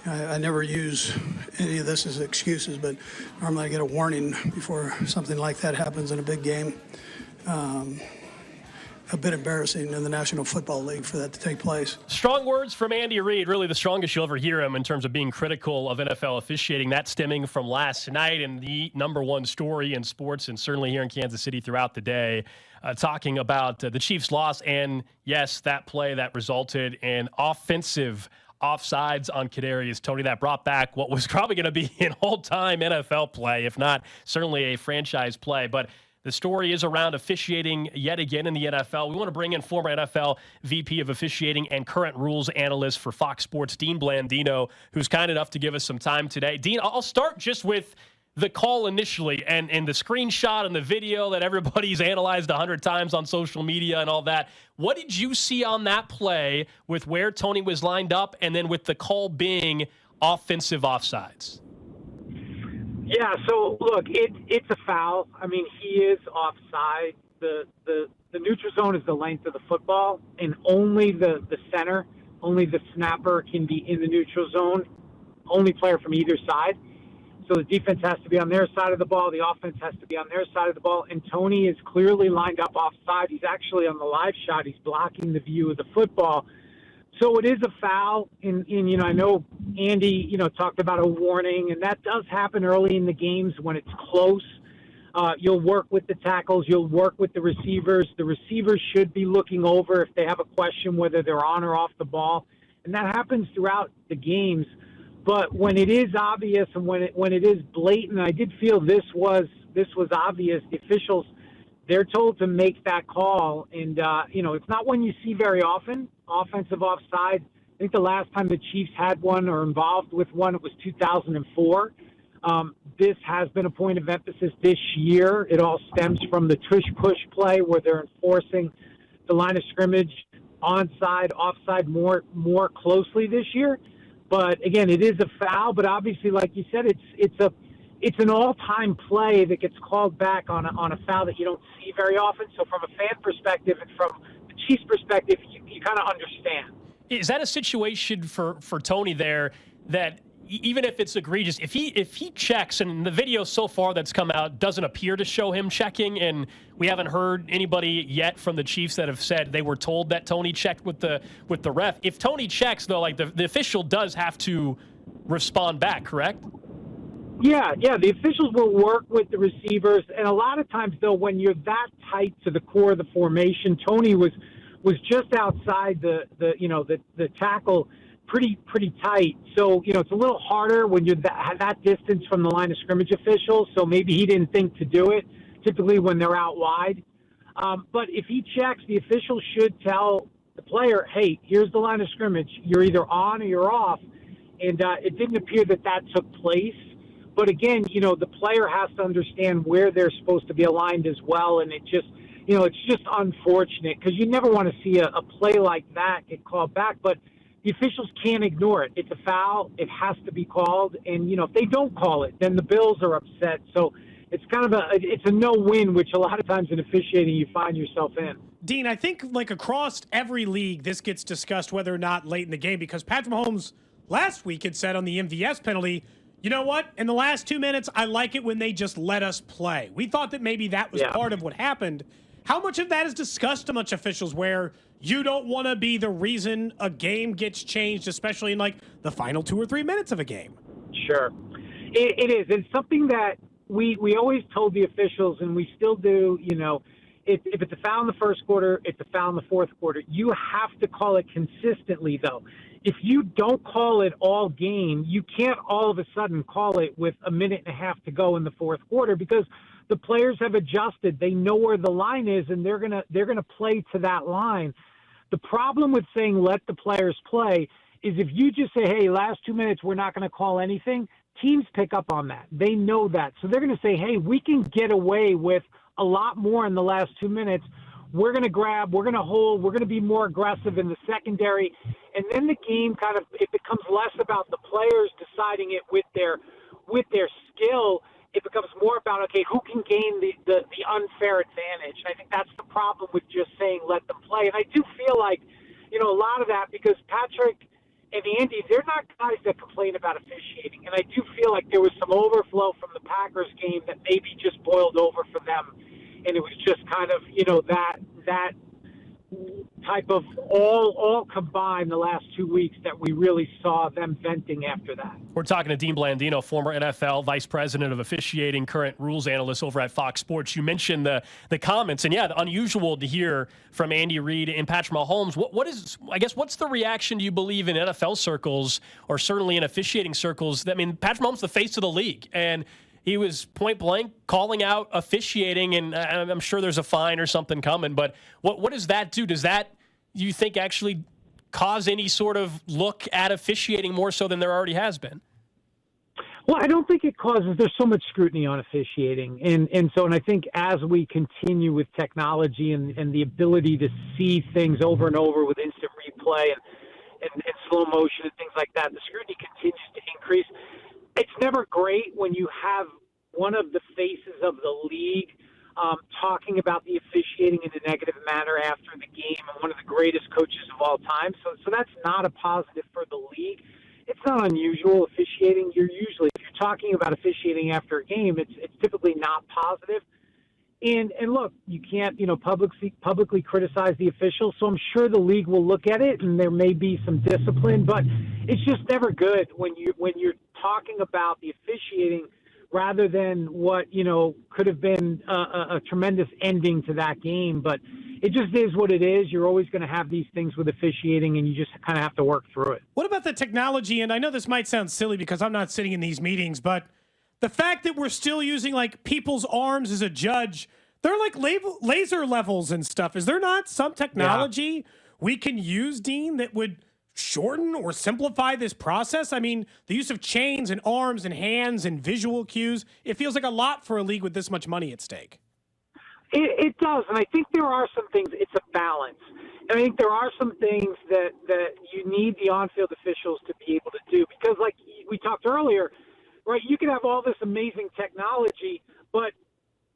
I never use any of this as excuses, but normally I get a warning before something like that happens in a big game. A bit embarrassing in the National Football League for that to take place. Strong words from Andy Reid, really the strongest you'll ever hear him in terms of being critical of NFL officiating. That stemming from last night and the number one story in sports and certainly here in Kansas City throughout the day, talking about the Chiefs' loss and, yes, that play that resulted in offensive offsides on Kadarius Toney that brought back what was probably going to be an all-time NFL play, if not certainly a franchise play. But the story is around officiating yet again in the NFL. We want to bring in former NFL VP of officiating and current rules analyst for Fox Sports, Dean Blandino, who's kind enough to give us some time today. Dean, I'll start just with the call initially and the screenshot and the video that everybody's analyzed 100 times on social media and all that. What did you see on that play with where Toney was lined up and then with the call being offensive offsides? Yeah, so look, it's a foul. I mean, he is offside. The neutral zone is the length of the football, and only the center, only the snapper can be in the neutral zone, only player from either side. So the defense has to be on their side of the ball. The offense has to be on their side of the ball. And Toney is clearly lined up offside. He's actually on the live shot. He's blocking the view of the football. So it is a foul. And I know Andy, talked about a warning, and that does happen early in the games when it's close. You'll work with the tackles. You'll work with the receivers. The receivers should be looking over if they have a question whether they're on or off the ball. And that happens throughout the games. But when it is obvious and when it is blatant, I did feel this was obvious. The officials, they're told to make that call, and it's not one you see very often. Offensive offside. I think the last time the Chiefs had one or involved with one, it was 2004. This has been a point of emphasis this year. It all stems from the tush-push play where they're enforcing the line of scrimmage onside, offside more closely this year. But again, it is a foul. But obviously, like you said, it's an all-time play that gets called back on a foul that you don't see very often. So from a fan perspective and from the Chiefs' perspective, you kind of understand. Is that a situation for Toney there that even if it's egregious, if he checks, and the video so far that's come out doesn't appear to show him checking, and we haven't heard anybody yet from the Chiefs that have said they were told that Toney checked with the ref. If Toney checks, though, like the official does have to respond back, correct? Yeah, the officials will work with the receivers, and a lot of times, though, when you're that tight to the core of the formation, Toney was just outside the tackle. Pretty tight. So, it's a little harder when you're that distance from the line of scrimmage officials. So maybe he didn't think to do it, typically when they're out wide. But if he checks, the official should tell the player, hey, here's the line of scrimmage. You're either on or you're off. And it didn't appear that took place. But again, the player has to understand where they're supposed to be aligned as well. And it just, it's just unfortunate because you never want to see a play like that get called back. But the officials can't ignore it. It's a foul. It has to be called. And, if they don't call it, then the Bills are upset. So it's kind of it's a no-win, which a lot of times in officiating you find yourself in. Dean, I think like across every league, this gets discussed whether or not late in the game, because Patrick Mahomes last week had said on the MVS penalty, you know what? In the last 2 minutes, I like it when they just let us play. We thought that maybe that was part of what happened. How much of that is discussed amongst officials where you don't want to be the reason a game gets changed, especially in like the final 2 or 3 minutes of a game? Sure. It is. It's something that we always told the officials, and we still do, if it's a foul in the first quarter, it's a foul in the fourth quarter. You have to call it consistently, though. If you don't call it all game, you can't all of a sudden call it with a minute and a half to go in the fourth quarter because the players have adjusted. They know where the line is, and they're gonna play to that line. The problem with saying let the players play is if you just say, hey, last 2 minutes we're not going to call anything, teams pick up on that. They know that. So they're going to say, hey, we can get away with a lot more in the last 2 minutes. We're going to grab, we're going to hold, we're going to be more aggressive in the secondary. And then the game it becomes less about the players deciding it with their skill. It becomes more about, okay, who can gain the unfair advantage? And I think that's the problem with just saying let them play. And I do feel like, a lot of that, because Patrick Andy, they're not guys that complain about officiating. And I do feel like there was some overflow from the Packers game that maybe just boiled over for them. And it was just kind of, that type of all combined the last 2 weeks that we really saw them venting after that. We're talking to Dean Blandino, former NFL Vice President of Officiating, current rules analyst over at Fox Sports. You mentioned the comments, and unusual to hear from Andy Reid and Patrick Mahomes. What's the reaction, do you believe, in NFL circles, or certainly in officiating circles? Patrick Mahomes, the face of the league, and he was point blank calling out officiating, and I'm sure there's a fine or something coming. But what does that do? Does that, you think, actually cause any sort of look at officiating more so than there already has been? Well, I don't think it causes. There's so much scrutiny on officiating, and I think as we continue with technology and the ability to see things over and over with instant replay and slow motion and things like that, the scrutiny continues to increase. It's never great when you have one of the faces of the league talking about the officiating in a negative manner after the game, and one of the greatest coaches of all time. So that's not a positive for the league. It's not unusual officiating. If you're talking about officiating after a game, it's typically not positive. And look, you can't publicly criticize the officials. So I'm sure the league will look at it, and there may be some discipline, but it's just never good when you're talking about the officiating rather than what could have been a tremendous ending to that game. But it just is what it is. You're always going to have these things with officiating, and you just kind of have to work through it. What about the technology? And I know this might sound silly because I'm not sitting in these meetings, but the fact that we're still using like people's arms as a judge, they're like laser levels and stuff. Is there not some technology we can use, Dean, that would shorten or simplify this process? I mean, the use of chains and arms and hands and visual cues, it feels like a lot for a league with this much money at stake. It does, and I think there are some things. It's a balance. And I think there are some things that you need the on-field officials to be able to do, because like we talked earlier, right, you can have all this amazing technology, but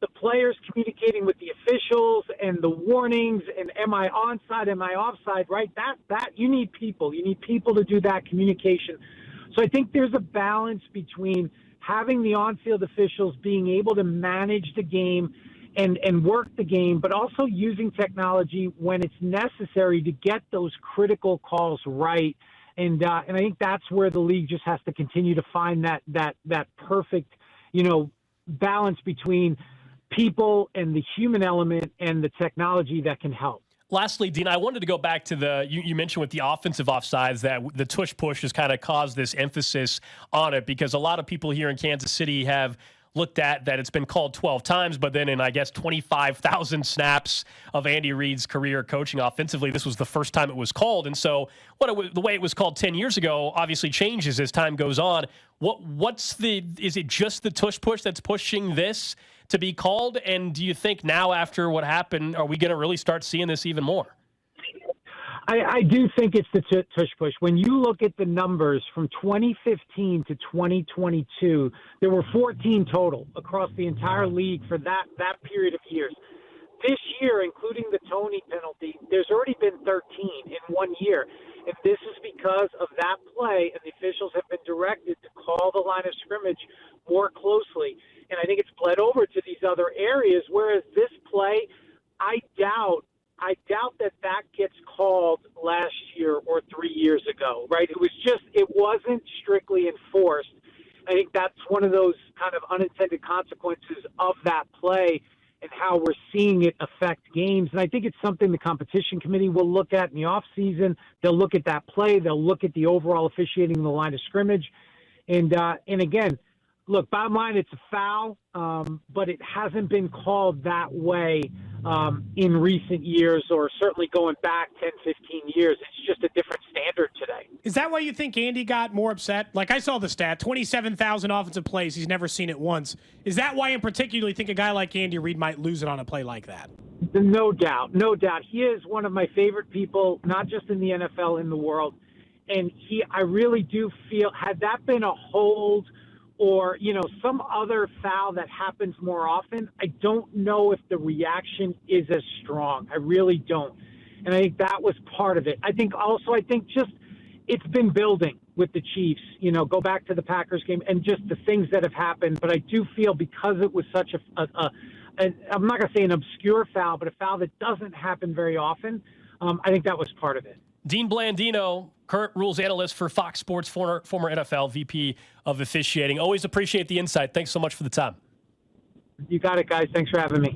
the players communicating with the officials and the warnings and am I onside, am I offside, right? That you need people. You need people to do that communication. So I think there's a balance between having the on-field officials being able to manage the game and work the game, but also using technology when it's necessary to get those critical calls right. And I think that's where the league just has to continue to find that perfect, balance between people and the human element and the technology that can help. Lastly, Dean, I wanted to go back to you mentioned with the offensive offsides that the tush push has kind of caused this emphasis on it, because a lot of people here in Kansas City have looked at that it's been called 12 times, but then in, 25,000 snaps of Andy Reid's career coaching offensively, this was the first time it was called. And so the way it was called 10 years ago obviously changes as time goes on. Is it just the tush push that's pushing this to be called? And do you think now, after what happened, are we going to really start seeing this even more? I do think it's the tush push. When you look at the numbers from 2015 to 2022, there were 14 total across the entire league for that period of years. This year, including the Toney penalty, there's already been 13 in 1 year. And this is because of that play, and the officials have been directed to call the line of scrimmage more closely. And I think it's bled over to these other areas, whereas this play, I doubt that gets called last year or 3 years ago, right? It wasn't strictly enforced. I think that's one of those kind of unintended consequences of that play and how we're seeing it affect games. And I think it's something the competition committee will look at in the offseason. They'll look at that play. They'll look at the overall officiating in the line of scrimmage. And again, look, bottom line, it's a foul, but it hasn't been called that way in recent years, or certainly going back 10, 15 years. It's just a different standard today. Is that why you think Andy got more upset? Like, I saw the stat, 27,000 offensive plays. He's never seen it once. Is that why in particular you think a guy like Andy Reid might lose it on a play like that? No doubt. He is one of my favorite people, not just in the NFL, in the world. And I really do feel, had that been a hold or, some other foul that happens more often, I don't know if the reaction is as strong. I really don't. And I think that was part of it. I think just it's been building with the Chiefs. Go back to the Packers game and just the things that have happened. But I do feel because it was such I'm not going to say an obscure foul, but a foul that doesn't happen very often. I think that was part of it. Dean Blandino, current rules analyst for Fox Sports, former NFL VP of officiating. Always appreciate the insight. Thanks so much for the time. You got it, guys. Thanks for having me.